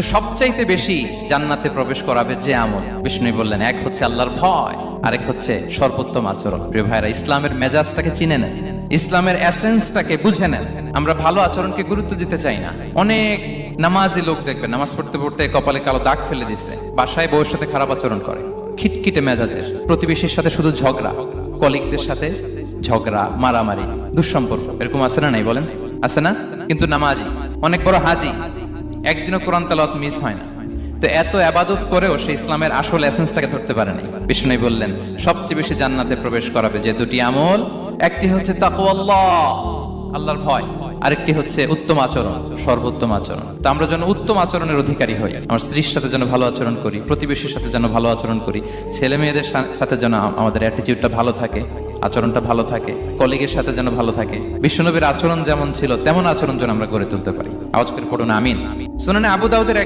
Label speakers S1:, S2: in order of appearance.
S1: সবচাইতে বেশি জান্নাতে প্রবেশ করাবে যে আমল, বিষ্ণু বললেন, এক হচ্ছে আল্লাহর ভয়, আরেক হচ্ছে সর্বোত্তম আচরণ। প্রিয় ভাইরা, ইসলামের মেজাজটাকে চিনে নেন, ইসলামের এসেন্সটাকে বুঝে নেন। আমরা ভালো আচরণকে গুরুত্ব দিতে চাই না। অনেক নামাজি লোক দেখবেন নামাজ পড়তে পড়তে কপালে কালো দাগ ফেলে দিচ্ছে, বাসায় বউয়ের সাথে খারাপ আচরণ করে, খিটখিটে মেজাজের, প্রতিবেশীর সাথে শুধু ঝগড়া, কলিগদের সাথে ঝগড়া, মারামারি, দুঃসম্পর্ক, এরকম আছে না? নাই বলেন, আছে না? কিন্তু নামাজি, অনেক বড় হাজি, একদিনও কোরআন তেলাওয়াত মিস হয় না। তো এত আবাদত করেও সে ইসলামের আসল এসেন্সটাকে ধরতে পারেনি। বিষ্ণু বললেন, সবচেয়ে বেশি জান্নাতে প্রবেশ করাবে যে দুটি আমল, একটি হচ্ছে তাকওয়াল্লাহ, আল্লাহর ভয়, আরেকটি হচ্ছে উত্তম আচরণ, সর্বোত্তম আচরণ। তো আমরা যেন উত্তম আচরণের অধিকারী হই, আমার স্ত্রীর সাথে যেন ভালো আচরণ করি, প্রতিবেশীর সাথে যেন ভালো আচরণ করি, ছেলে মেয়েদের সাথে যেন আমাদের অ্যাটিটিউডটা ভালো থাকে, আচরণটা ভালো থাকে, কলিগের সাথে যেন ভালো থাকে। বিশ্বনবীর আচরণ যেমন ছিল তেমন আচরণ যেন আমরা গড়ে তুলতে পারি। আওয়াজ করে পড়ুন আমিন। শুনানে আবু দাউদের